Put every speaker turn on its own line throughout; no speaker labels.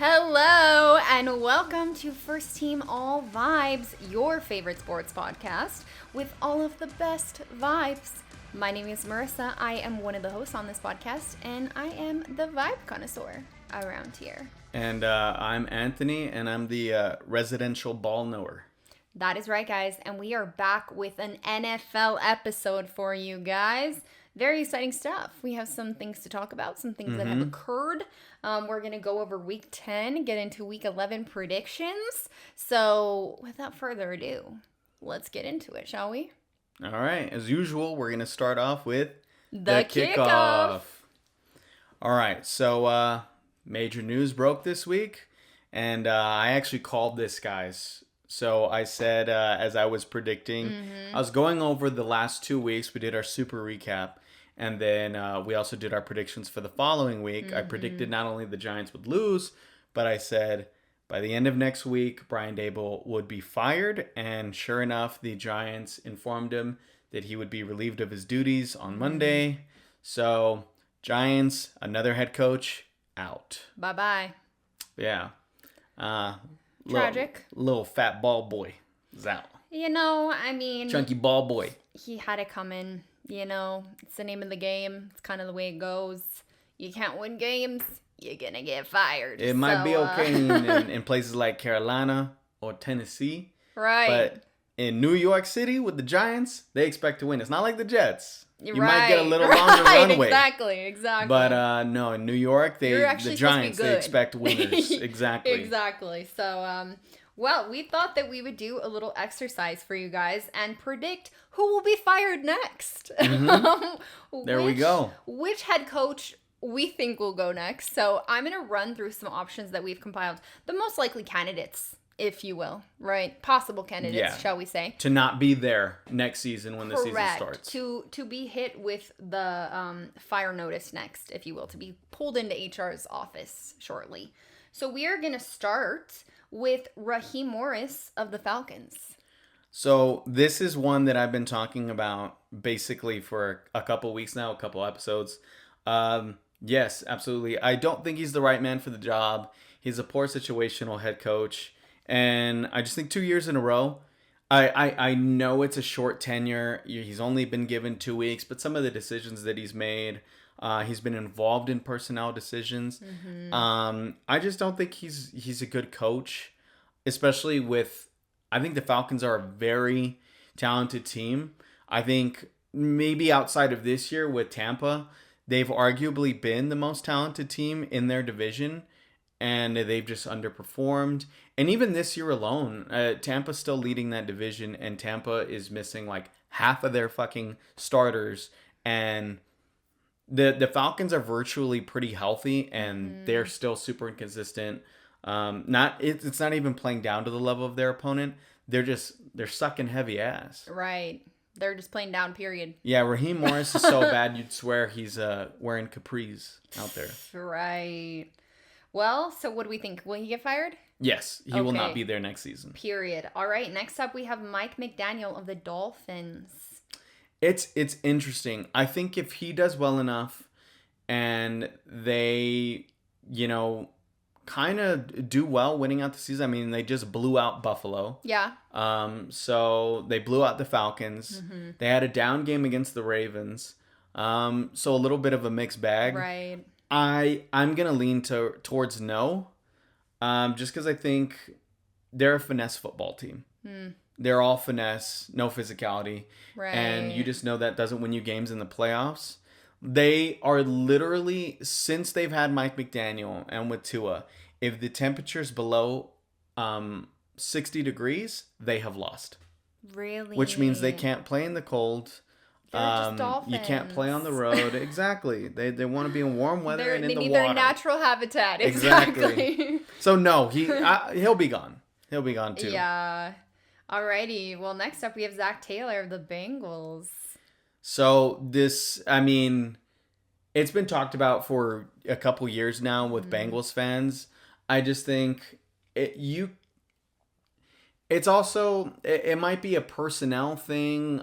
Hello and welcome to First Team All Vibes, your favorite sports podcast with all of the best vibes. My name is Marissa. I am one of the hosts on this podcast and I am the vibe connoisseur around here.
And I'm Anthony and I'm the residential ball knower.
That is right, guys. And we are back with an NFL episode for you guys. Very exciting stuff. We have some things to talk about, some things that have occurred. We're going to go over week 10, get into week 11 predictions. So without further ado, let's get into it, shall we?
All right. As usual, we're going to start off with
the kickoff.
All right. So major news broke this week. And I actually called this, guys. So I said, as I was predicting, I was going over the last 2 weeks. We did our super recap. And then we also did our predictions for the following week. I predicted not only the Giants would lose, but I said by the end of next week, Brian Daboll would be fired. And sure enough, the Giants informed him that he would be relieved of his duties on Monday. So Giants, another head coach, out.
Bye-bye.
Yeah.
Tragic.
Little fat ball boy is out.
You know, I mean...
Chunky ball boy.
He had it coming. You know, it's the name of the game. It's kind of the way it goes. You can't win games, you're going to get fired.
It might be okay in places like Carolina or Tennessee.
Right.
But in New York City with the Giants, they expect to win. It's not like the Jets. You might get a little longer runway.
Exactly.
But no, in New York, the Giants, they expect winners. Exactly.
Exactly. So, well, we thought that we would do a little exercise for you guys and predict who will be fired next.
There we go.
Which head coach we think will go next. So I'm going to run through some options that we've compiled. The most likely candidates, if you will, right? Possible candidates, shall we say.
To not be there next season when the season starts.
To be hit with the fire notice next, if you will. To be pulled into HR's office shortly. So we are going to start with Raheem Morris of the Falcons.
So this is one that I've been talking about basically for a couple weeks now, a couple episodes. Yes, absolutely. I don't think he's the right man for the job. He's a poor situational head coach. And I just think 2 years in a row, I know it's a short tenure. He's only been given 2 weeks, but some of the decisions that he's made, he's been involved in personnel decisions. I just don't think he's a good coach, especially with, I think the Falcons are a very talented team. I think maybe outside of this year with Tampa, they've arguably been the most talented team in their division, and they've just underperformed. And even this year alone, Tampa's still leading that division, and Tampa is missing like half of their fucking starters. And the Falcons are virtually pretty healthy, and they're still super inconsistent. It's not even playing down to the level of their opponent. They're sucking heavy ass.
Right. They're just playing down, period.
Yeah, Raheem Morris is so bad you'd swear he's wearing capris out there.
Right. Well, so what do we think? Will he get fired?
Yes, he will not be there next season.
Period. All right, next up we have Mike McDaniel of the Dolphins.
It's interesting. I think if he does well enough and they, kind of do well winning out the season. I mean, they just blew out Buffalo.
Yeah.
So they blew out the Falcons. They had a down game against the Ravens. So a little bit of a mixed bag.
Right.
I'm going to lean towards no. Just because I think they're a finesse football team. They're all finesse, no physicality.
Right.
And you just know that doesn't win you games in the playoffs. They are literally, since they've had Mike McDaniel and with Tua, if the temperature's below 60 degrees, they have lost.
Really?
Which means they can't play in the cold.
They're just Dolphins.
You can't play on the road. Exactly. They want to be in warm weather and in the water.
They need their natural habitat. Exactly.
So no, he'll be gone. He'll be gone too.
Yeah. Alrighty. Well, next up we have Zach Taylor of the Bengals.
So this, I mean, it's been talked about for a couple years now with Bengals fans. I just think it's also, it might be a personnel thing,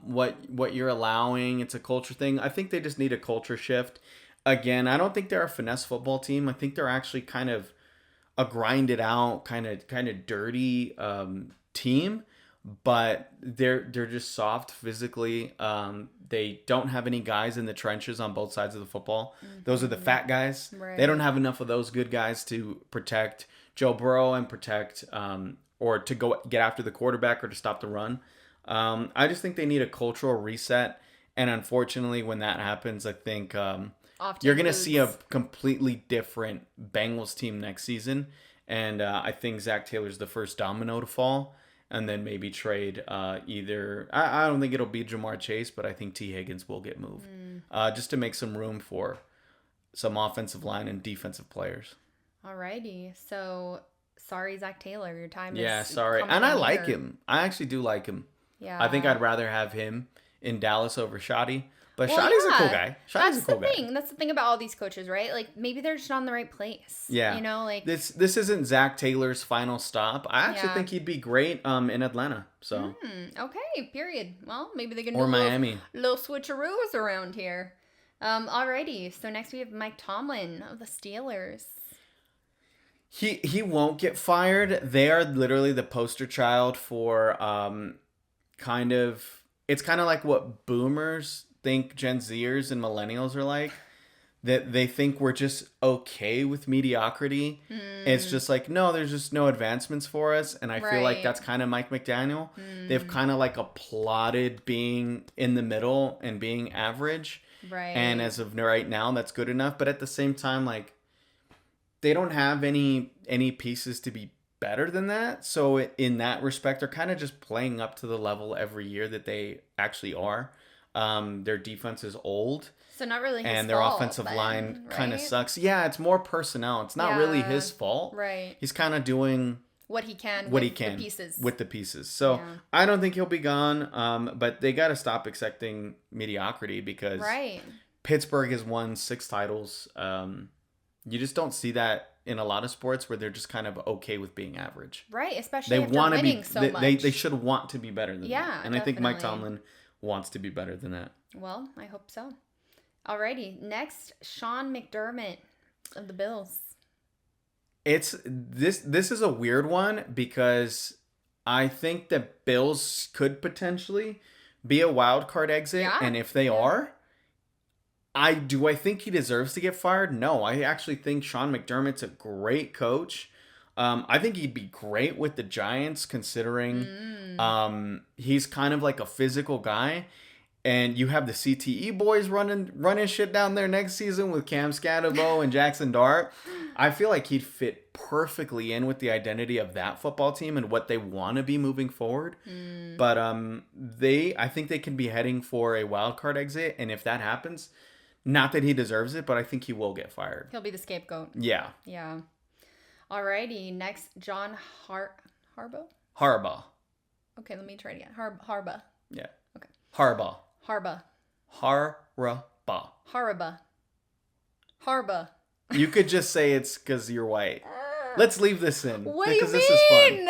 what you're allowing. It's a culture thing. I think they just need a culture shift. Again, I don't think they're a finesse football team. I think they're actually kind of a grinded out kind of dirty team, but they're just soft physically. They don't have any guys in the trenches on both sides of the football. Those are the fat guys.
Right.
They don't have enough of those good guys to protect Joe Burrow and protect or to go get after the quarterback or to stop the run. I just think they need a cultural reset. And unfortunately, when that happens, I think you're going to see a completely different Bengals team next season. And I think Zach Taylor's the first domino to fall. And then maybe trade either... I don't think it'll be Jamar Chase, but I think T. Higgins will get moved. Just to make some room for some offensive line and defensive players.
Alrighty. So, sorry, Zach Taylor. Your time is...
Yeah, sorry. And I like him. I actually do like him.
Yeah.
I think I'd rather have him in Dallas over Shoddy. But Shoddy's a cool guy. Shoddy's a cool guy.
That's the thing about all these coaches, right? Like, maybe they're just not in the right place.
Yeah.
You know, like...
This isn't Zach Taylor's final stop. I actually think he'd be great in Atlanta. So.
Okay, period. Well, maybe they can
do Miami.
Little switcheroos around here. Alrighty. So next we have Mike Tomlin of the Steelers.
He won't get fired. They are literally the poster child for it's kind of like what boomers think Gen Zers and millennials are like. That they think we're just okay with mediocrity. It's just like, no, there's just no advancements for us. And I feel like that's kind of Mike McDaniel. They've kind of like applauded being in the middle and being average.
Right.
And as of right now, that's good enough. But at the same time, like, they don't have any pieces to be better than that. So in that respect, they're kind of just playing up to the level every year that they actually are. Their defense is old.
So not really his
fault. And their offensive line kind of sucks. Yeah, it's more personnel. It's not really his fault.
Right.
He's kind of doing
what he can
with the pieces. So I don't think he'll be gone. But they got to stop accepting mediocrity because Pittsburgh has won 6 titles. You just don't see that in a lot of sports where they're just kind of okay with being average.
Right, especially after winning so much.
They should want to be better than that. And definitely. I think Mike Tomlin wants to be better than that.
Well, I hope so. Alrighty, next, Sean McDermott of the Bills.
This is a weird one because I think that Bills could potentially be a wild card exit, and if they are, I think he deserves to get fired? No, I actually think Sean McDermott's a great coach. I think he'd be great with the Giants considering he's kind of like a physical guy. And you have the CTE boys running shit down there next season with Cam Scatterbo and Jackson Dart. I feel like he'd fit perfectly in with the identity of that football team and what they want to be moving forward. But I think they can be heading for a wild card exit, and if that happens, not that he deserves it, but I think he will get fired.
He'll be the scapegoat.
Yeah.
Yeah. Alrighty, next, John Harbaugh?
Harbaugh.
Okay, let me try it again. Harbaugh.
Yeah.
Okay.
Harbaugh. You could just say it's because you're white. Let's leave this in.
What do you mean?
This is fun.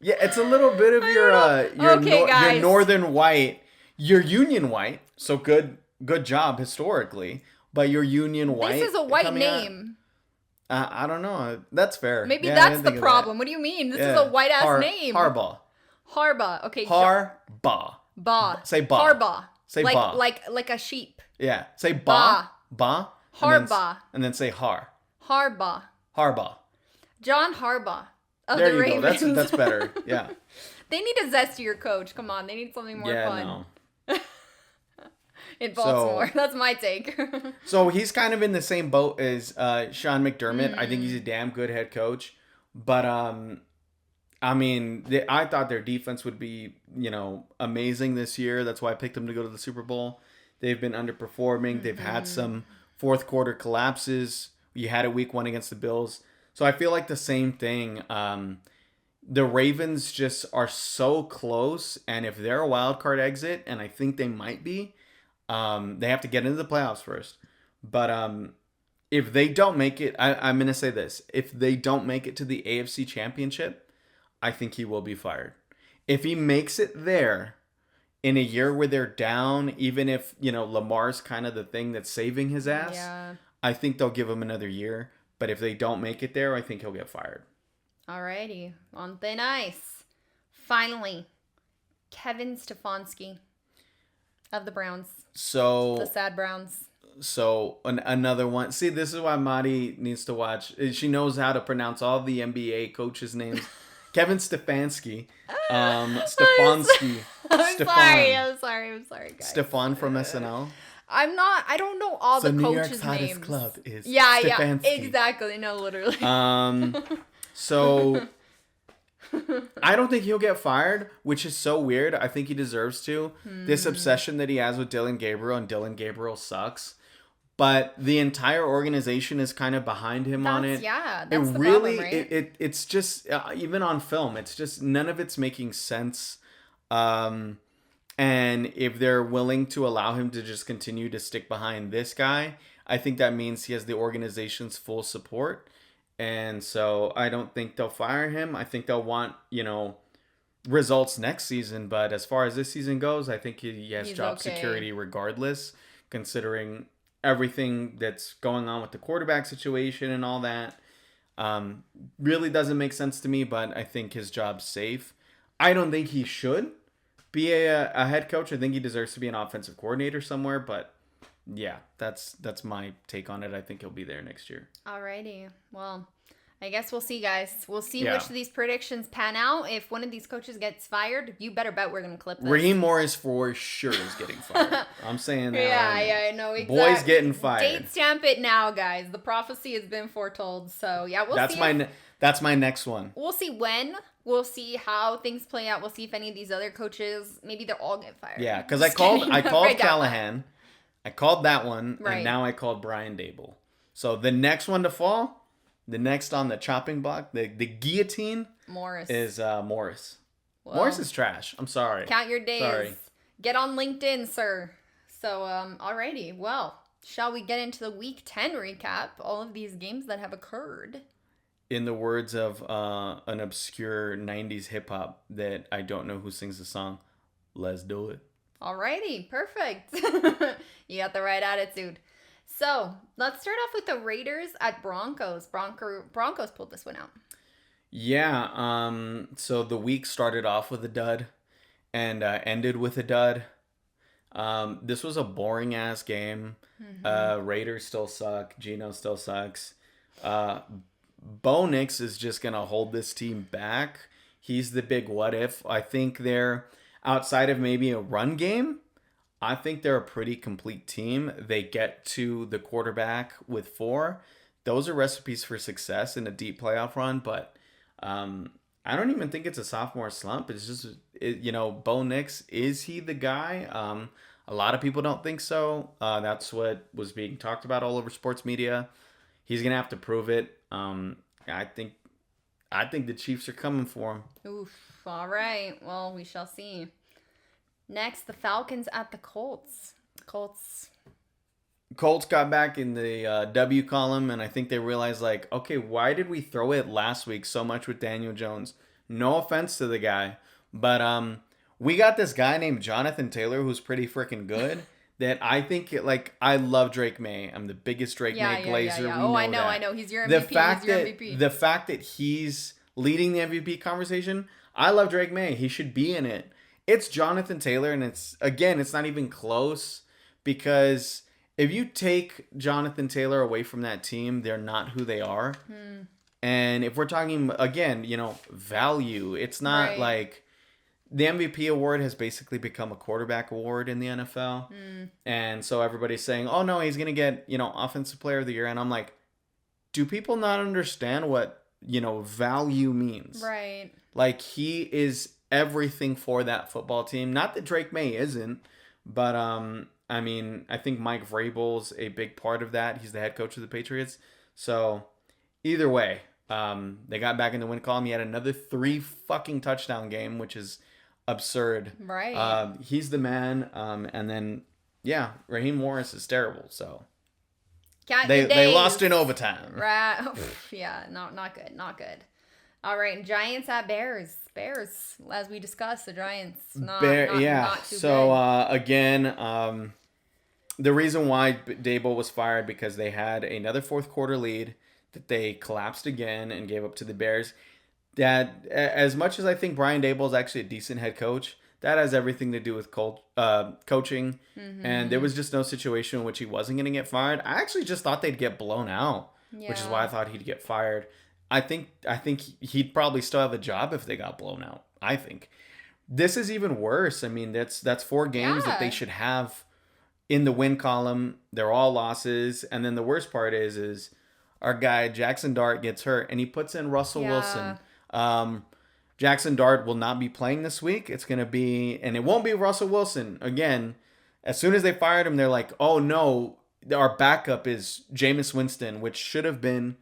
Yeah, it's a little bit of your northern white. You're union white, so good job historically. But you're union white.
This is a white name.
I don't know. That's fair.
Maybe that's the problem. What do you mean? This is a white ass name.
Harbaugh.
Okay.
Harbaugh.
Ba.
Say ba.
Harbaugh.
Say ba.
Like a sheep.
Yeah. Say ba. Ba.
Harbaugh.
And then say har.
Harbaugh. John Harbaugh of the Ravens.
There you go. That's better. Yeah.
They need a zestier coach. Come on. They need something more fun.
No.
In Baltimore. That's my take.
So he's kind of in the same boat as Sean McDermott. I think he's a damn good head coach. But I thought their defense would be, amazing this year. That's why I picked them to go to the Super Bowl. They've been underperforming. They've had some fourth quarter collapses. You had a week 1 against the Bills. So I feel like the same thing. The Ravens just are so close. And if they're a wild card exit, and I think they might be, they have to get into the playoffs first. But if they don't make it, I'm going to say this. If they don't make it to the AFC Championship, I think he will be fired. If he makes it there in a year where they're down, even if, Lamar's kind of the thing that's saving his ass, I think they'll give him another year. But if they don't make it there, I think he'll get fired.
Alrighty. On thin ice. Finally, Kevin Stefanski of the Browns.
So
the sad Browns.
So another one. See, this is why Madi needs to watch. She knows how to pronounce all the NBA coaches' names. Kevin Stefanski. Stefanski.
I'm sorry, guys.
Stefan from SNL.
I don't know all the
New
coaches'
York's hottest
names.
club is
Stefanski.
Stefanski.
Exactly. No, literally.
So I don't think he'll get fired, which is so weird. I think he deserves to. This obsession that he has with Dylan Gabriel, and Dylan Gabriel sucks. But the entire organization is kind of behind him on it.
Yeah, that's the problem, right?
It's just, even on film, it's just, none of it's making sense. And if they're willing to allow him to just continue to stick behind this guy, I think that means he has the organization's full support. And so I don't think they'll fire him. I think they'll want, results next season. But as far as this season goes, I think he has job security regardless, considering everything that's going on with the quarterback situation and all that. Really doesn't make sense to me, but I think his job's safe. I don't think he should be a head coach. I think he deserves to be an offensive coordinator somewhere, but yeah, that's my take on it. I think he'll be there next year.
Alrighty. Well, I guess we'll see, guys. We'll see which of these predictions pan out. If one of these coaches gets fired, you better bet we're going to clip this.
Raheem Morris for sure is getting fired. I'm saying that.
Yeah, I know. Exactly.
Boy's getting fired.
Date stamp it now, guys. The prophecy has been foretold. So, yeah, we'll see.
That's my next one.
We'll see when. We'll see how things play out. We'll see if any of these other coaches, maybe they'll all get fired.
Yeah, because I called Callahan. I called that one, and now I called Brian Daboll. So the next one to fall, the next on the chopping block, the guillotine, is Morris. Well, Morris is trash. I'm sorry.
Count your days. Sorry. Get on LinkedIn, sir. So, alrighty. Well, shall we get into the Week 10 recap? All of these games that have occurred.
In the words of an obscure 90s hip-hop that I don't know who sings the song, let's do it.
Alrighty, perfect. You got the right attitude. So, let's start off with the Raiders at Broncos. Broncos pulled this one out.
Yeah, so the week started off with a dud and ended with a dud. This was a boring-ass game. Raiders still suck. Geno still sucks. Bo Nix is just going to hold this team back. He's the big what if. I think they're, outside of maybe a run game, I think they're a pretty complete team. They get to the quarterback with 4. Those are recipes for success in a deep playoff run, but I don't even think it's a sophomore slump. It's just, Bo Nix, is he the guy? A lot of people don't think so. That's what was being talked about all over sports media. He's going to have to prove it. I think the Chiefs are coming for him.
Oof. All right. Well, we shall see. Next, the Falcons at the Colts. Colts
got back in the W column, and I think they realized, okay, why did we throw it last week so much with Daniel Jones? No offense to the guy, but we got this guy named Jonathan Taylor who's pretty freaking good. That I think, I love Drake May. I'm the biggest Drake May glazer.
Yeah. Oh, I know. He's your MVP.
The fact that he's leading the MVP conversation, I love Drake May. He should be in it. It's Jonathan Taylor, and it's not even close, because if you take Jonathan Taylor away from that team, they're not who they are. And if we're talking, again, value, it's not like the MVP award has basically become a quarterback award in the NFL. And so everybody's saying, oh, no, he's going to get, Offensive Player of the Year. And I'm like, do people not understand what, value means?
Right.
He is everything for that football team. Not that Drake May isn't, but I think Mike Vrabel's a big part of that. He's the head coach of the Patriots. So either way, they got back in the win column. He had another 3 fucking touchdown game, which is absurd.
Right.
He's the man. And then, Raheem Morris is terrible. So they lost in overtime.
Right. Yeah. Not good. All right. Giants at Bears. Bears, as we discussed, the Giants not too
so good. Again, the reason why Daboll was fired, because they had another fourth quarter lead. that they collapsed again and gave up to the Bears. That, as much as I think Brian Daboll is actually a decent head coach, that has everything to do with coaching. And there was just no situation in which he wasn't going to get fired. I actually just thought they'd get blown out, which is why I thought he'd get fired. I think he'd probably still have a job if they got blown out. I think this is even worse. I mean, that's 4 games that they should have in the win column. They're all losses, and then the worst part is our guy Jackson Dart gets hurt, and he puts in Russell Wilson. Jackson Dart will not be playing this week. It's going to be, and it won't be Russell Wilson. Again, as soon as they fired him, they're like, oh no, our backup is Jameis Winston, which should have been,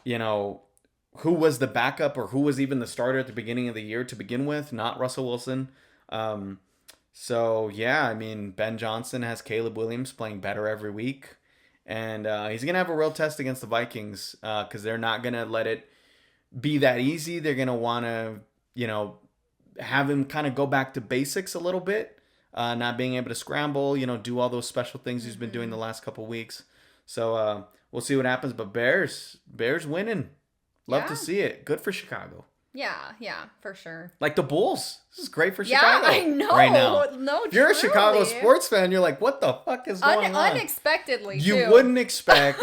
who was the backup or who was even the starter at the beginning of the year to begin with, not Russell Wilson. So, yeah, I mean, Ben Johnson has Caleb Williams playing better every week. And he's going to have a real test against the Vikings because they're not going to let it be that easy. They're going to want to, have him kind of go back to basics a little bit, not being able to scramble, do all those special things he's been doing the last couple weeks. So we'll see what happens. But Bears winning. Love to see it. Good for Chicago.
Yeah, for sure.
Like the Bulls. This is great for Chicago.
Yeah, I know.
Right now.
No,
if you're a Chicago sports fan, you're like, what the fuck is going on?
Unexpectedly,
you wouldn't expect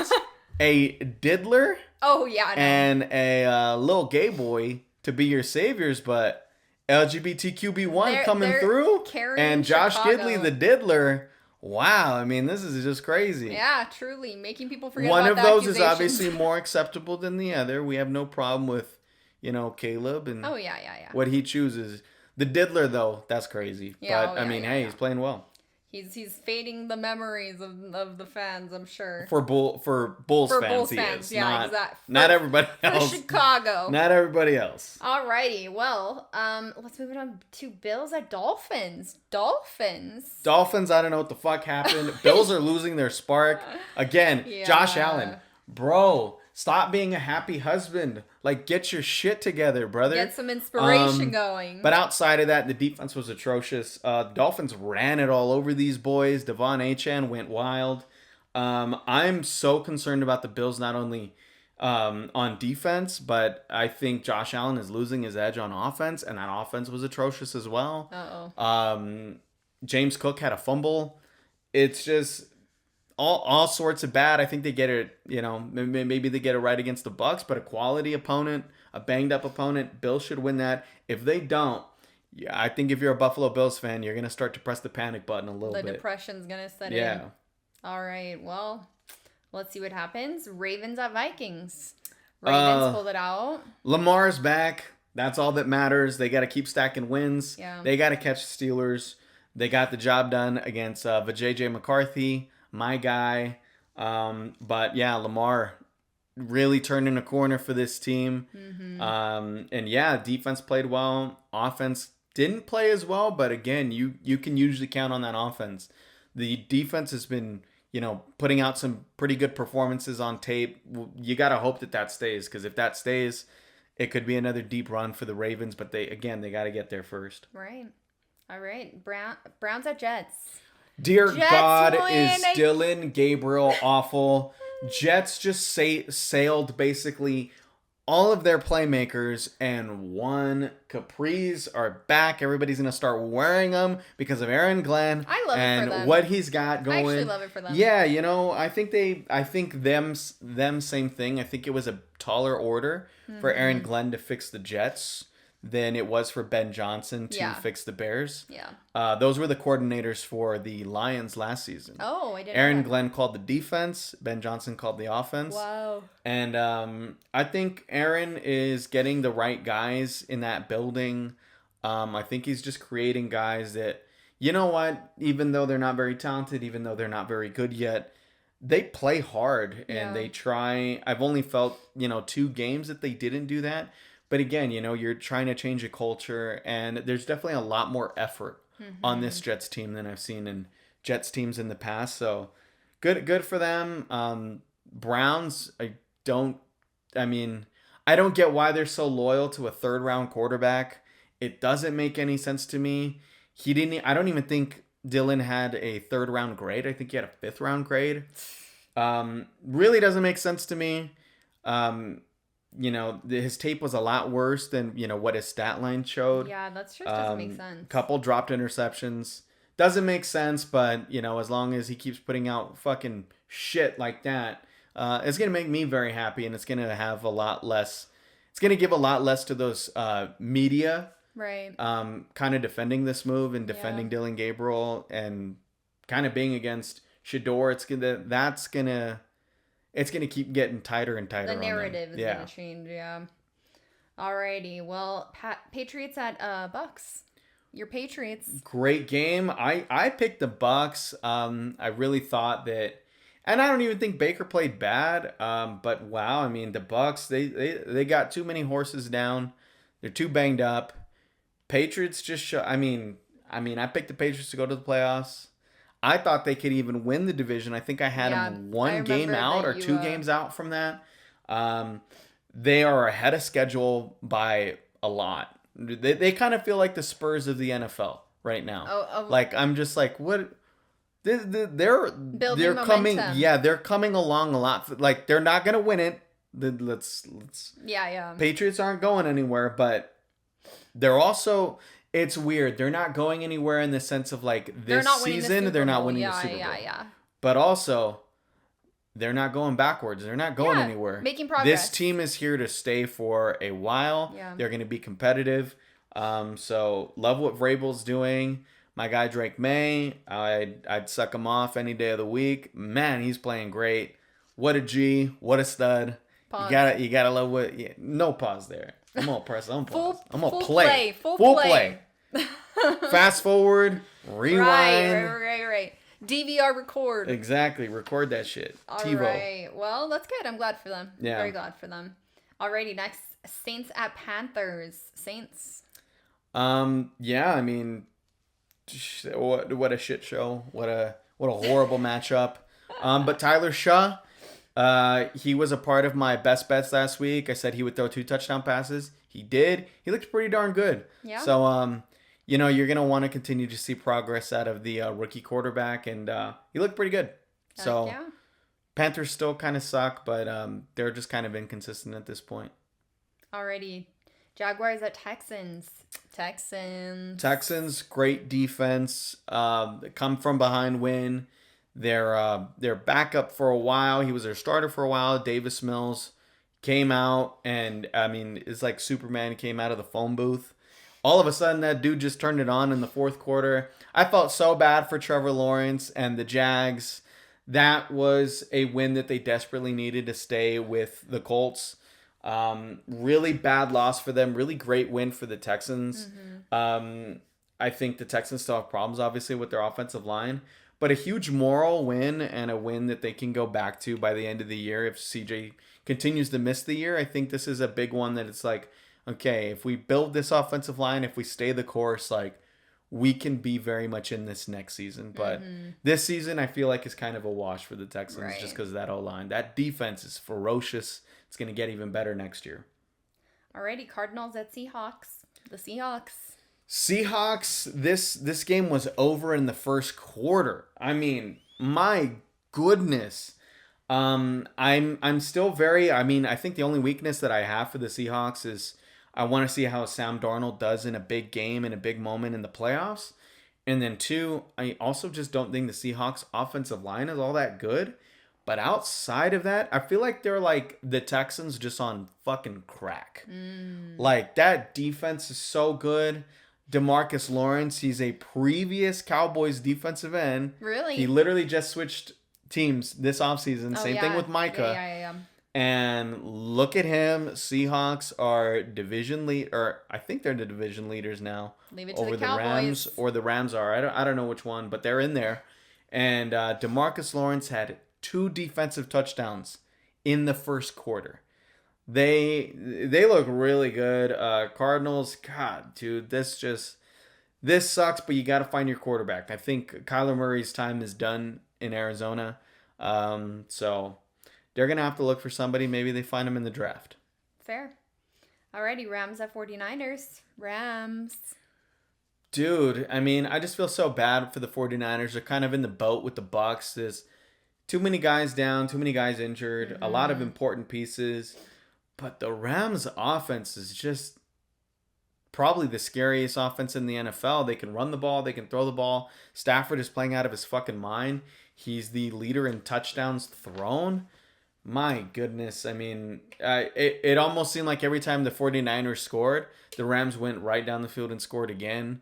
a diddler and a little gay boy to be your saviors, but LGBTQB1 coming through and Josh Gidley, the diddler. Wow, I mean, this is just crazy.
Yeah, truly. Making people forget
One
about
of those is obviously more acceptable than the other. We have no problem with, Caleb and what he chooses. The diddler, though, that's crazy. Yeah, but, he's playing well.
He's fading the memories of the fans, I'm sure.
For Bulls fans, he is. Exactly. Not everybody else.
For Chicago.
Not everybody else.
Alrighty, well, let's move on to Bills at Dolphins. Dolphins,
I don't know what the fuck happened. Bills are losing their spark. Again, Josh Allen. Bro, stop being a happy husband. Like, get your shit together, brother.
Get some inspiration going.
But outside of that, the defense was atrocious. The Dolphins ran it all over these boys. Devon Achane went wild. I'm so concerned about the Bills, not only on defense, but I think Josh Allen is losing his edge on offense, and that offense was atrocious as well. James Cook had a fumble. It's just all sorts of bad. I think they get it, maybe they get it right against the Bucs, but a quality opponent, a banged up opponent, Bills should win that. If they don't, I think if you're a Buffalo Bills fan, you're going to start to press the panic button a little bit.
The depression's going to set in.
Yeah.
All right, well, let's see what happens. Ravens at Vikings. Ravens pulled it out.
Lamar's back. That's all that matters. They got to keep stacking wins.
Yeah.
They got to catch the Steelers. They got the job done against Vijay McCarthy, my guy. But yeah, Lamar really turning a corner for this team. And yeah, defense played well. Offense didn't play as well, but again, you can usually count on that offense. The defense has been, putting out some pretty good performances on tape. You got to hope that stays, because if that stays, it could be another deep run for the Ravens, but they got to get there first.
Right. All right. Browns at Jets.
Dear
Jets
God,
win.
is Dylan Gabriel awful? Jets just sailed basically all of their playmakers and won. Capris are back. Everybody's going to start wearing them because of Aaron Glenn.
I love it for them.
And what he's got going.
I actually love it for them.
Yeah, I think them same thing. I think it was a taller order for Aaron Glenn to fix the Jets than it was for Ben Johnson to fix the Bears.
Yeah.
Those were the coordinators for the Lions last season.
Oh, I didn't
Aaron
know that.
Glenn called the defense. Ben Johnson called the offense.
Wow.
And I think Aaron is getting the right guys in that building. I think he's just creating guys that, even though they're not very talented, even though they're not very good yet, they play hard and they try. I've only felt, 2 games that they didn't do that. But again, you're trying to change a culture, and there's definitely a lot more effort on this Jets team than I've seen in Jets teams in the past. So good for them. Browns, I don't get why they're so loyal to a 3rd-round quarterback. It doesn't make any sense to me. I don't even think Dylan had a 3rd-round grade. I think he had a 5th-round grade. Really doesn't make sense to me. His tape was a lot worse than, what his stat line showed.
Yeah, that just doesn't make sense.
Couple dropped interceptions. Doesn't make sense, but, as long as he keeps putting out fucking shit like that, it's going to make me very happy, and it's going to have a lot less. It's going to give a lot less to those media,
right?
Kind of defending this move and defending Dylan Gabriel and kind of being against Shador. It's gonna keep getting tighter and tighter.
The narrative is gonna change. Yeah. Alrighty. Well, Patriots at Bucks. Your Patriots.
Great game. I picked the Bucks. I really thought that, and I don't even think Baker played bad. But wow, I mean the Bucks. They got too many horses down. They're too banged up. Patriots just show. I mean, I picked the Patriots to go to the playoffs. I thought they could even win the division. I think I had them one game out or two games out from that. They are ahead of schedule by a lot. They kind of feel like the Spurs of the NFL right now. Like I'm just like, what? They're coming. Yeah, they're coming along a lot. Like they're not gonna win it. Let's.
Yeah.
Patriots aren't going anywhere, but they're also. It's weird. They're not going anywhere in the sense of like this season. They're not winning the Super Bowl.
Yeah.
But also, they're not going backwards. They're not going anywhere.
Making progress.
This team is here to stay for a while.
Yeah.
They're going to be competitive. So love what Vrabel's doing. My guy Drake May, I'd suck him off any day of the week. Man, he's playing great. What a G. What a stud. Pause. You gotta love what. Yeah, no pause there. I'm gonna press on pause. I'm gonna play. Full play. Fast forward. Rewind.
Right. DVR record.
Exactly. Record that shit.
All right. Well, that's good. I'm glad for them.
Yeah.
Very glad for them. Alrighty. Next, Saints at Panthers. Saints.
Yeah. I mean, what a shit show. What a horrible matchup. But Tyler Shaw. He was a part of my best bets last week. I said he would throw 2 touchdown passes. He did. He looked pretty darn good.
Yeah.
So, you're going to want to continue to see progress out of the rookie quarterback, and he looked pretty good. So, Panthers still kind of suck, but they're just kind of inconsistent at this point.
Alrighty. Jaguars at Texans.
Texans, great defense. Come from behind win. Their backup for a while. He was their starter for a while. Davis Mills came out, and I mean, it's like Superman came out of the phone booth. All of a sudden, that dude just turned it on in the fourth quarter. I felt so bad for Trevor Lawrence and the Jags. That was a win that they desperately needed to stay with the Colts. Really bad loss for them. Really great win for the Texans. Mm-hmm. I think the Texans still have problems, obviously, with their offensive line. But a huge moral win and a win that they can go back to by the end of the year if CJ continues to miss the year. I think this is a big one that it's like, okay, if we build this offensive line, if we stay the course, like we can be very much in this next season. But this season, I feel like is kind of a wash for the Texans just because of that O-line. That defense is ferocious. It's going to get even better next year.
Alrighty, Cardinals at Seahawks. The
Seahawks, this game was over in the first quarter. I mean, my goodness. I'm still very, I think the only weakness that I have for the Seahawks is I want to see how Sam Darnold does in a big game, in a big moment in the playoffs. And then 2, I also just don't think the Seahawks offensive line is all that good. But outside of that, I feel like they're like the Texans just on fucking crack. Like that defense is so good. DeMarcus Lawrence, he's a previous Cowboys defensive end.
Really?
He literally just switched teams this offseason. Same thing with Micah.
Yeah.
And look at him. Seahawks are division lead, or I think they're the division leaders now.
Leave it to over the Rams,
or the Rams are. I don't know which one, but they're in there. And DeMarcus Lawrence had 2 defensive touchdowns in the first quarter. They look really good. Cardinals, God, dude, this sucks, but you got to find your quarterback. I think Kyler Murray's time is done in Arizona. So they're going to have to look for somebody. Maybe they find him in the draft.
Fair. Alrighty, Rams at 49ers. Rams.
Dude, I mean, I just feel so bad for the 49ers. They're kind of in the boat with the Bucs. This too many guys down, too many guys injured, a lot of important pieces. But the Rams offense is just probably the scariest offense in the NFL. They can run the ball, they can throw the ball. Stafford is playing out of his fucking mind. He's the leader in touchdowns thrown. My goodness. I mean, it almost seemed like every time the 49ers scored, the Rams went right down the field and scored again.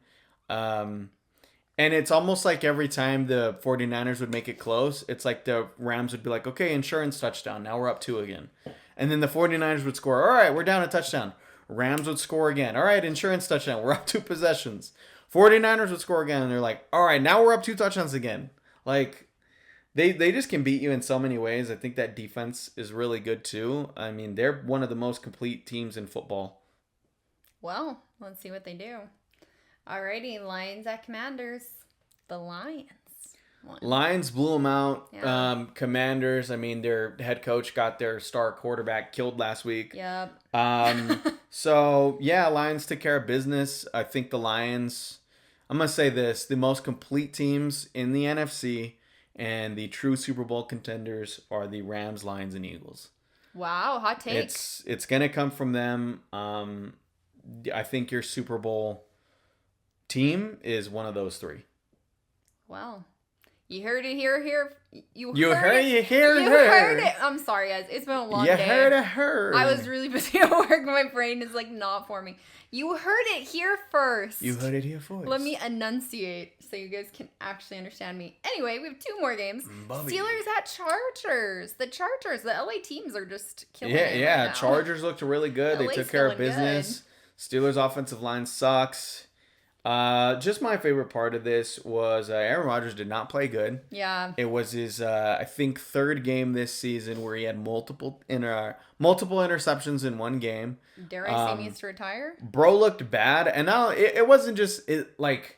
And it's almost like every time the 49ers would make it close, it's like the Rams would be like, okay, insurance touchdown. Now we're up 2 again. And then the 49ers would score. All right, we're down a touchdown. Rams would score again. All right, insurance touchdown. We're up 2 possessions. 49ers would score again. And they're like, all right, now we're up 2 touchdowns again. Like, they just can beat you in so many ways. I think that defense is really good too. I mean, they're one of the most complete teams in football.
Well, let's see what they do. Alrighty, Lions at Commanders. The Lions.
Lions blew them out.
Yeah.
Commanders, I mean, their head coach got their star quarterback killed last week.
Yep.
So, yeah, Lions took care of business. I think the Lions, I'm going to say this, the most complete teams in the NFC and the true Super Bowl contenders are the Rams, Lions, and Eagles.
Wow, hot take.
It's going to come from them. I think your Super Bowl team is one of those 3.
Wow. You heard it here. You
heard
it. I'm sorry, guys. It's been a long day.
You heard.
I was really busy at work. My brain is like not for me. You heard it here first.
You heard it here first.
Let me enunciate so you guys can actually understand me. Anyway, we have 2 more games.
Bobby.
Steelers at Chargers. The LA teams are just killing it.
Yeah.
Right now.
Chargers looked really good. They
LA's
took care of
feeling
business. Steelers offensive line sucks. Just my favorite part of this was Aaron Rodgers did not play good.
Yeah.
It was his, I think, 3rd game this season where he had multiple interceptions in one game.
Dare I say he needs to retire?
Bro looked bad, and now it wasn't just like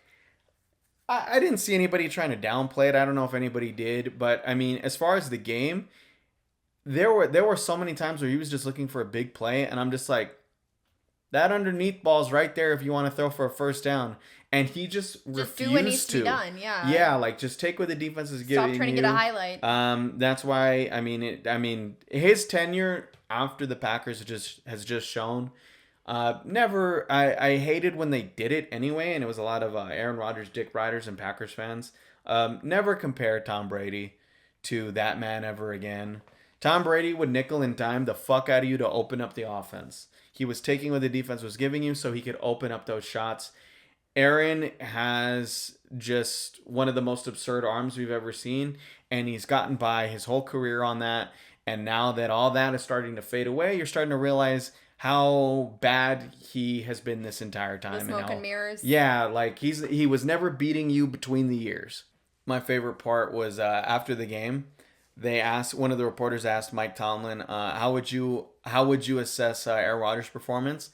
I didn't see anybody trying to downplay it. I don't know if anybody did, but I mean, as far as the game, there were so many times where he was just looking for a big play, and I'm just like, that underneath ball's right there if you want to throw for a first down. And he just refused
do what needs to be done, yeah.
Yeah, like just take what the defense is giving you.
Stop trying to get a highlight.
That's why his tenure after the Packers has just shown. I hated when they did it anyway, and it was a lot of Aaron Rodgers, Dick Riders, and Packers fans. Never compare Tom Brady to that man ever again. Tom Brady would nickel and dime the fuck out of you to open up the offense. He was taking what the defense was giving you so he could open up those shots. Aaron has just one of the most absurd arms we've ever seen, and he's gotten by his whole career on that. And now that all that is starting to fade away, you're starting to realize how bad he has been this entire time.
The smoke and mirrors.
Yeah, like he was never beating you between the years. My favorite part was after the game, one of the reporters asked Mike Tomlin, how would you assess Aaron Rodgers' performance?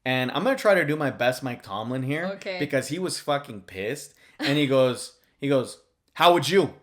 And I'm going to try to do my best Mike Tomlin here.
Okay.
Because he was fucking pissed. And he goes, how would you?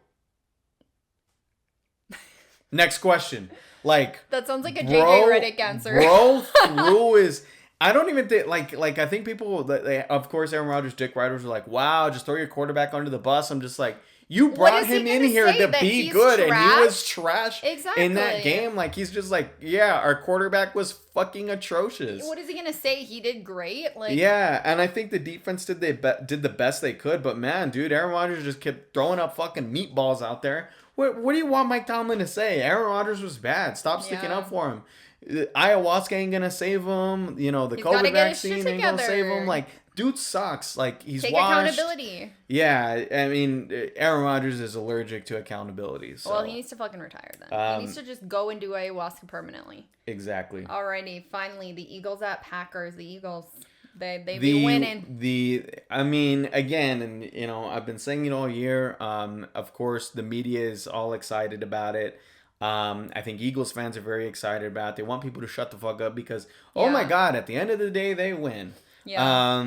Next question. Like,
that sounds like a JJ Redick answer.
Bro threw his... I don't even think... Like I think people... of course, Aaron Rodgers, Dick Riders were like, wow, just throw your quarterback under the bus. I'm just like... You brought him in here to be good,
trash?
And he was trash
exactly.
in that game. Like, he's just like, yeah, our quarterback was fucking atrocious.
What is he gonna say? He did great. Like,
yeah, and I think the defense did the best they could. But man, dude, Aaron Rodgers just kept throwing up fucking meatballs out there. What do you want Mike Tomlin to say? Aaron Rodgers was bad. Stop sticking up for him. Ayahuasca ain't gonna save him. You know, the COVID vaccine ain't gonna save him. Like, dude sucks. Like, he's
Take
washed.
accountability.
Yeah, I mean, Aaron Rodgers is allergic to accountability. So.
Well, he needs to fucking retire then. He needs to just go and do ayahuasca permanently.
Exactly.
Alrighty, finally, the Eagles at Packers. The Eagles, they be winning.
I mean, again, and you know, I've been saying it all year. Of course, the media is all excited about it. I think Eagles fans are very excited about it. They want people to shut the fuck up because, oh my God, at the end of the day, they win.
Yeah.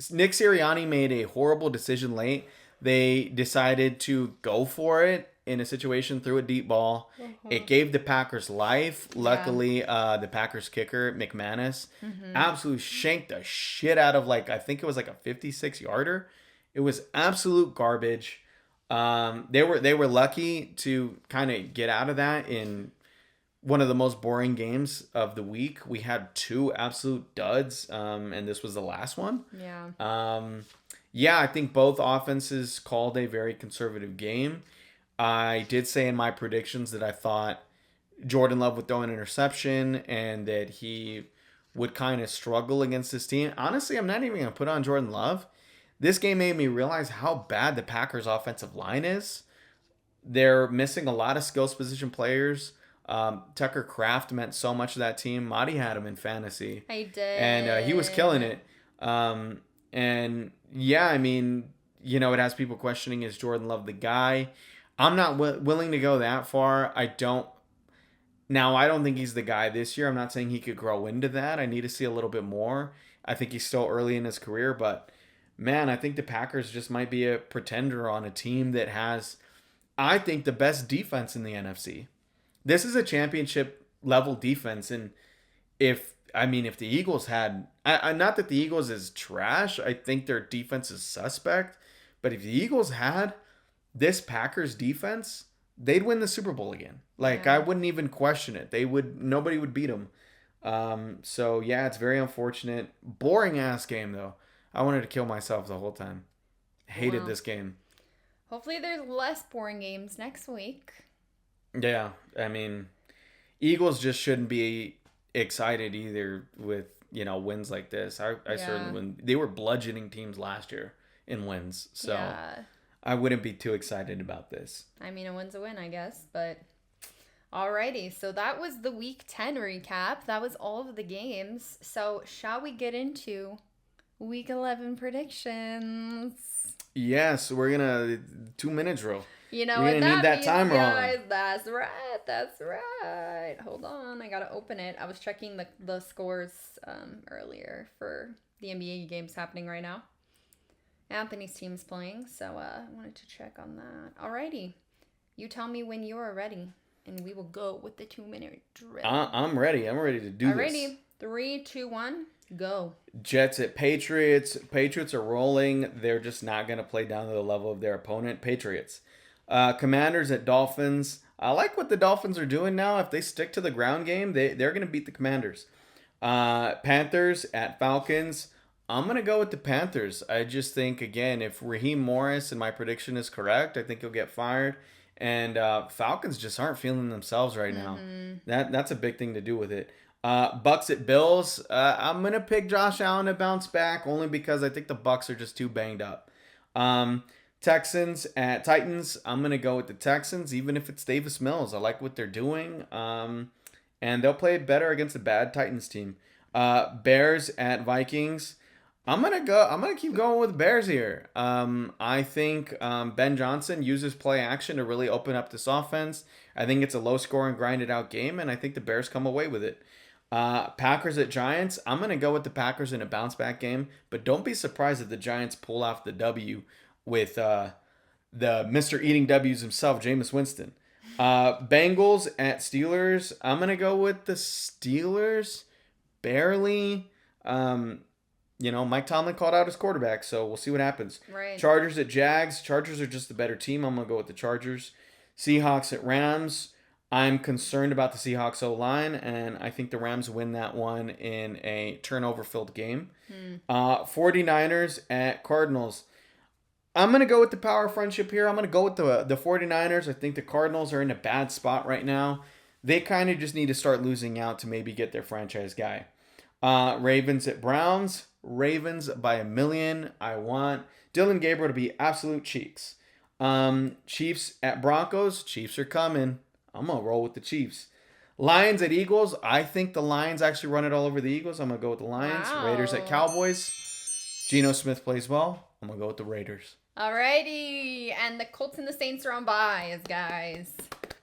Nick Sirianni made a horrible decision late. They decided to go for it in a situation through a deep ball. It gave the Packers life. Luckily, the Packers kicker, McManus, absolutely shanked the shit out of, like, I think it was like a 56-yarder. It was absolute garbage. They were lucky to kind of get out of that in one of the most boring games of the week. We had two absolute duds, and this was the last one.
Yeah.
Yeah, I think both offenses called a very conservative game. I did say in my predictions that I thought Jordan Love would throw an interception and that he would kind of struggle against this team. Honestly, I'm not even going to put on Jordan Love. This game made me realize how bad the Packers' offensive line is. They're missing a lot of skills position players. Tucker Kraft meant so much to that team. Marty had him in fantasy.
I did.
And he was killing it. And yeah, I mean, it has people questioning, is Jordan Love the guy? I'm not willing to go that far. I don't think he's the guy this year. I'm not saying he could grow into that. I need to see a little bit more. I think he's still early in his career, but man, I think the Packers just might be a pretender on a team that has, I think, the best defense in the NFC. This is a championship level defense, and if the Eagles had, not that the Eagles is trash, I think their defense is suspect, but if the Eagles had this Packers defense, they'd win the Super Bowl again. I wouldn't even question it. Nobody would beat them. So yeah, it's very unfortunate. Boring ass game though. I wanted to kill myself the whole time. Hated this game.
Hopefully there's less boring games next week.
Yeah, I mean, Eagles just shouldn't be excited either with, wins like this. I certainly wouldn't. They were bludgeoning teams last year in wins. So I wouldn't be too excited about this.
I mean, a win's a win, I guess, but alrighty. So that was the Week 10 recap. That was all of the games. So shall we get into Week 11 predictions?
Yes, we're going to 2-minute drill.
You know
You're
what
gonna
that
need that
means,
timer
guys.
on.
That's right. Hold on, I gotta open it. I was checking the scores earlier for the NBA games happening right now. Anthony's team's playing, so I wanted to check on that. Alrighty, you tell me when you are ready, and we will go with the 2-minute drill.
I'm ready. I'm ready to do this.
Alrighty, 3, 2, 1, go.
Jets at Patriots. Patriots are rolling. They're just not going to play down to the level of their opponent. Patriots. Commanders at Dolphins. I like what the Dolphins are doing now. If they stick to the ground game, they're going to beat the Commanders. Panthers at Falcons. I'm going to go with the Panthers. I just think, again, if Raheem Morris and my prediction is correct, I think he'll get fired. And Falcons just aren't feeling themselves right now. That's a big thing to do with it. Bucks at Bills. I'm going to pick Josh Allen to bounce back only because I think the Bucks are just too banged up. Texans at Titans. I'm going to go with the Texans, even if it's Davis Mills. I like what they're doing. And they'll play better against a bad Titans team. Bears at Vikings. I'm going to keep going with Bears here. I think Ben Johnson uses play action to really open up this offense. I think it's a low scoring, grinded out game, and I think the Bears come away with it. Packers at Giants. I'm going to go with the Packers in a bounce back game, but don't be surprised if the Giants pull off the W with the Mr. Eating W's himself, Jameis Winston. Bengals at Steelers. I'm going to go with the Steelers. Barely. Mike Tomlin called out his quarterback, so we'll see what happens.
Right.
Chargers at Jags. Chargers are just the better team. I'm going to go with the Chargers. Seahawks at Rams. I'm concerned about the Seahawks O-line, and I think the Rams win that one in a turnover-filled game. 49ers at Cardinals. I'm going to go with the power friendship here. I'm going to go with the 49ers. I think the Cardinals are in a bad spot right now. They kind of just need to start losing out to maybe get their franchise guy. Ravens at Browns. Ravens by 1,000,000. I want Dylan Gabriel to be absolute cheeks. Chiefs at Broncos. Chiefs are coming. I'm going to roll with the Chiefs. Lions at Eagles. I think the Lions actually run it all over the Eagles. I'm going to go with the Lions.
Wow.
Raiders at Cowboys. Geno Smith plays well. I'm going to go with the Raiders.
Alrighty, and the Colts and the Saints are on byes, guys.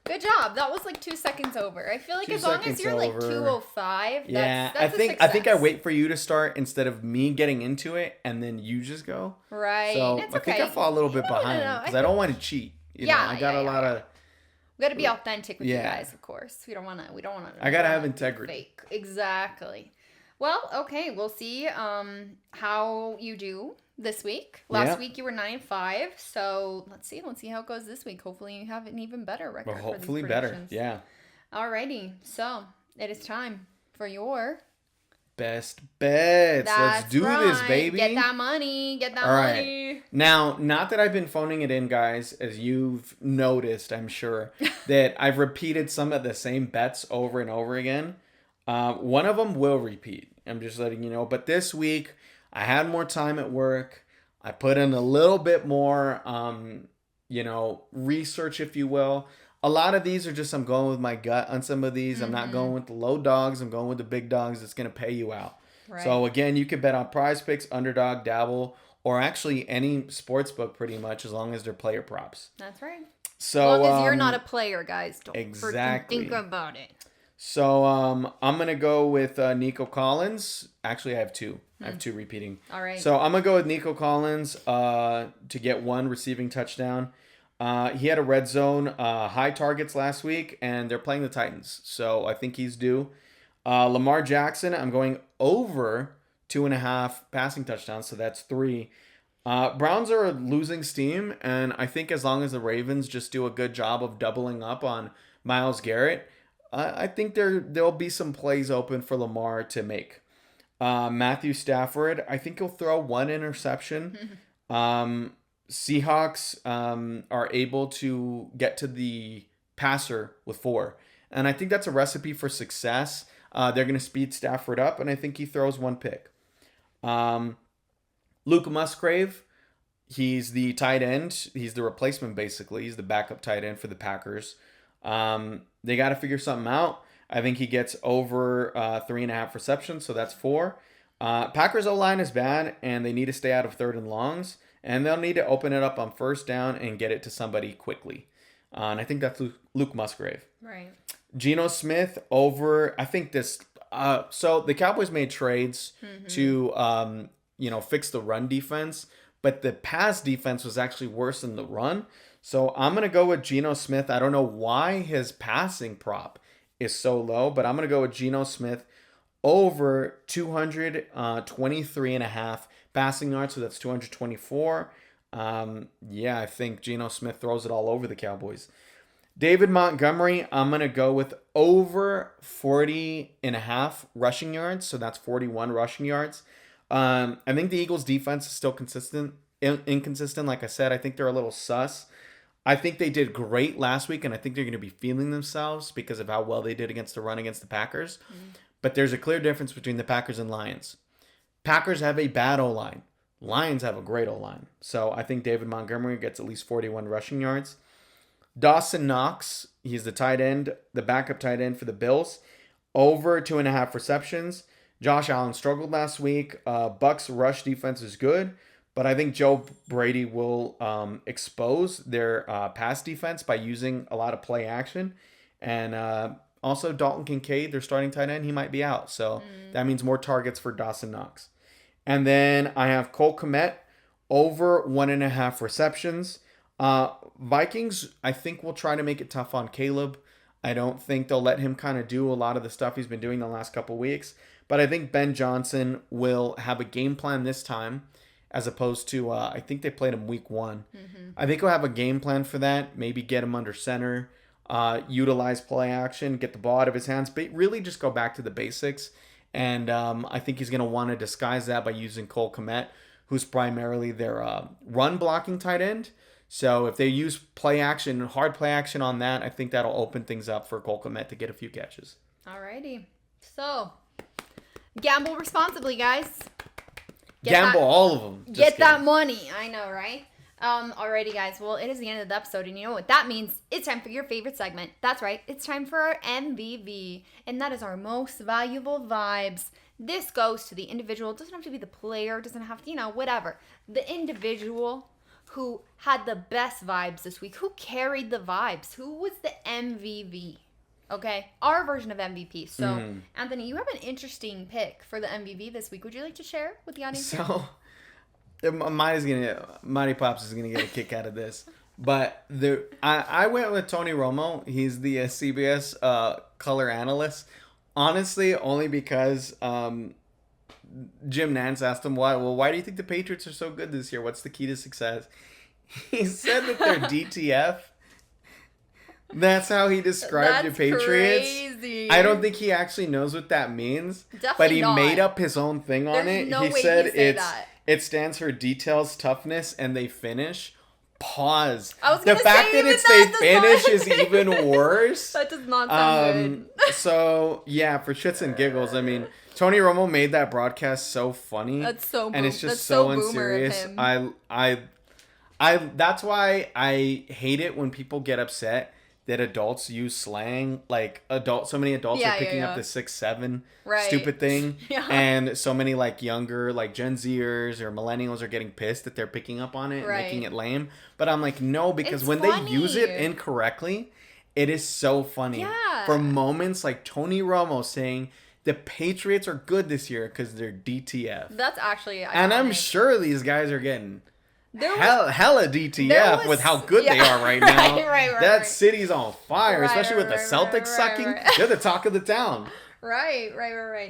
Good job. That was like 2 seconds over. I feel like as long as you're like 205,
yeah,
that's
I think I wait for you to start instead of me getting into it and then you just go.
Right.
So
it's
I think I fall a little bit behind because I don't want to cheat. I got a lot of.
We got to be authentic with you guys, of course. We don't want to.
I gotta have integrity.
Fake. Exactly. Well, okay. We'll see how you do this week.
Yeah.
Last week you were 9-5. So let's see how it goes this week. Hopefully you have an even better record.
Well, hopefully
for these
better.
predictions.
Yeah.
Alrighty. So it is time for your
best bets. Let's do this, baby.
Get that money. Get that money.
Right. Now, not that I've been phoning it in, guys, as you've noticed, I'm sure, that I've repeated some of the same bets over and over again. One of them will repeat. I'm just letting you know. But this week, I had more time at work. I put in a little bit more, research, if you will. A lot of these are just I'm going with my gut on some of these. Mm-hmm. I'm not going with the low dogs. I'm going with the big dogs. It's going to pay you out. Right. So, again, you can bet on Prize Picks, Underdog, Daboll, or actually any sports book pretty much as long as they're player props.
That's right.
So,
as long as you're not a player, guys. Don't
exactly.
think about it.
So, I'm going to go with Nico Collins. Actually, I have two. I have two repeating.
All right.
So, I'm going to go with Nico Collins to get one receiving touchdown. He had a red zone high targets last week, and they're playing the Titans. So I think he's due. Lamar Jackson, I'm going over 2.5 passing touchdowns, so that's 3. Browns are losing steam, and I think as long as the Ravens just do a good job of doubling up on Myles Garrett, I think there'll be some plays open for Lamar to make. Matthew Stafford, I think he'll throw 1 interception. Seahawks are able to get to the passer with 4. And I think that's a recipe for success. They're going to speed Stafford up, and I think he throws 1 pick. Luke Musgrave, he's the tight end. He's the replacement, basically. He's the backup tight end for the Packers. They got to figure something out. I think he gets over 3.5 receptions, so that's 4. Packers O-line is bad, and they need to stay out of 3rd and longs. And they'll need to open it up on 1st down and get it to somebody quickly. And I think that's Luke Musgrave.
Right.
Geno Smith over, I think this, so the Cowboys made trades to, fix the run defense. But the pass defense was actually worse than the run. So I'm going to go with Geno Smith. I don't know why his passing prop is so low, but I'm going to go with Geno Smith over 223.5 passing yards, so that's 224. I think Geno Smith throws it all over the Cowboys. David Montgomery, I'm going to go with over 40.5 rushing yards, so that's 41 rushing yards. I think the Eagles' defense is still inconsistent. Like I said, I think they're a little sus. I think they did great last week, and I think they're going to be feeling themselves because of how well they did against the run against the Packers. But there's a clear difference between the Packers and Lions. Packers have a bad O-line. Lions have a great O-line. So I think David Montgomery gets at least 41 rushing yards. Dawson Knox, he's the tight end, the backup tight end for the Bills. Over 2.5 receptions. Josh Allen struggled last week. Bucks rush defense is good. But I think Joe Brady will expose their pass defense by using a lot of play action. And also, Dalton Kincaid, their starting tight end, he might be out. So that means more targets for Dawson Knox. And then I have Cole Kmet over 1.5 receptions. Vikings, I think, will try to make it tough on Caleb. I don't think they'll let him kind of do a lot of the stuff he's been doing the last couple weeks. But I think Ben Johnson will have a game plan this time as opposed to, I think they played him week 1. I think he'll have a game plan for that. Maybe get him under center. Utilize play action, get the ball out of his hands, but really just go back to the basics. And I think he's going to want to disguise that by using Cole Kmet, who's primarily their run blocking tight end. So if they use play action, hard play action on that, I think that'll open things up for Cole Kmet to get a few catches.
Alrighty. So, gamble responsibly, guys.
Gamble all of them.
Get that money. I know, right? Alrighty, guys. Well, it is the end of the episode, and you know what that means? It's time for your favorite segment. That's right. It's time for our MVV, and that is our most valuable vibes. This goes to the individual. It doesn't have to be the player. It doesn't have to, whatever. The individual who had the best vibes this week. Who carried the vibes? Who was the MVV? Okay? Our version of MVP. So, Anthony, you have an interesting pick for the MVV this week. Would you like to share with the audience?
So, Mighty Pops is gonna get a kick out of this, but I went with Tony Romo. He's the CBS color analyst. Honestly, only because Jim Nantz asked him why do you think the Patriots are so good this year? What's the key to success? He said that they're DTF. That's how he described the Patriots. Crazy. I don't think he actually knows what that means. Definitely but he made up his own thing on it. No he said it stands for details, toughness, and they finish. Pause. The fact that it's they finish is even worse.
That does not sound good.
So yeah, for shits and giggles, I mean, Tony Romo made that broadcast so funny.
That's so
and it's just so unserious. I that's why I hate it when people get upset that adults use slang. Like so many adults are picking up the 6-7 stupid thing, and so many like younger like Gen Zers or millennials are getting pissed that they're picking up on it and making it lame. But I'm like, no, because when they use it incorrectly, it is so funny.
Yeah.
For moments like Tony Romo saying the Patriots are good this year because they're DTF.
That's actually iconic.
And I'm sure these guys are getting hella DTF with how good they are right now. That city's on fire, especially with the Celtics sucking. They're the talk of the town.
Right.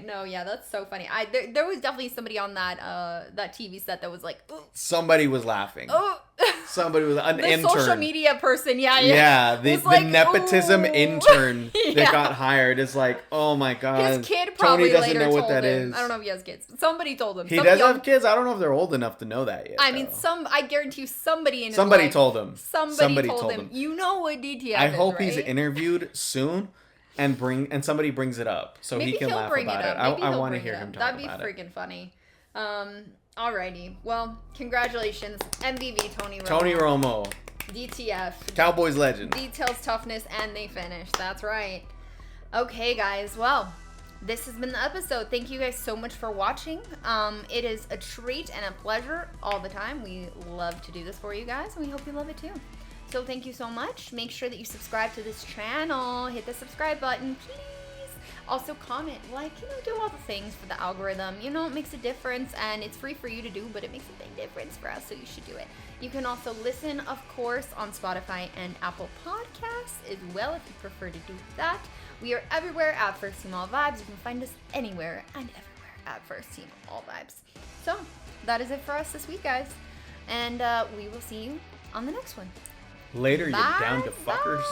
No, yeah, that's so funny. There was definitely somebody on that TV set that was like, ooh.
Somebody was laughing.
Oh.
Somebody was an
the
intern.
Social media person,
the like, nepotism intern that got hired is like, oh my god.
His kid probably
Tony doesn't
later
know what
told
that
him.
is.
I don't know if he has kids. But somebody told him.
He does have kids. I don't know if they're old enough to know that yet.
I mean, I guarantee you somebody in his
somebody
life,
told him.
Somebody told him. You know what DTF
I
is,
hope
right?
he's interviewed soon. And somebody brings it up so
Maybe
he can laugh about it. I want to hear him talk about it.
That'd be freaking funny. Alrighty. Well, congratulations, MVP Tony Romo.
Tony Romo.
DTF.
Cowboys legend.
Details, toughness, and they finish. That's right. Okay, guys. Well, this has been the episode. Thank you guys so much for watching. It is a treat and a pleasure all the time. We love to do this for you guys, and we hope you love it too. So thank you so much. Make sure that you subscribe to this channel. Hit the subscribe button, please. Also comment, like, do all the things for the algorithm. It makes a difference, and it's free for you to do, but it makes a big difference for us, so you should do it. You can also listen, of course, on Spotify and Apple Podcasts as well, if you prefer to do that. We are everywhere at First Team All Vibes. You can find us anywhere and everywhere at First Team All Vibes. So, that is it for us this week, guys. And we will see you on the next one.
Later, you down to fuckers.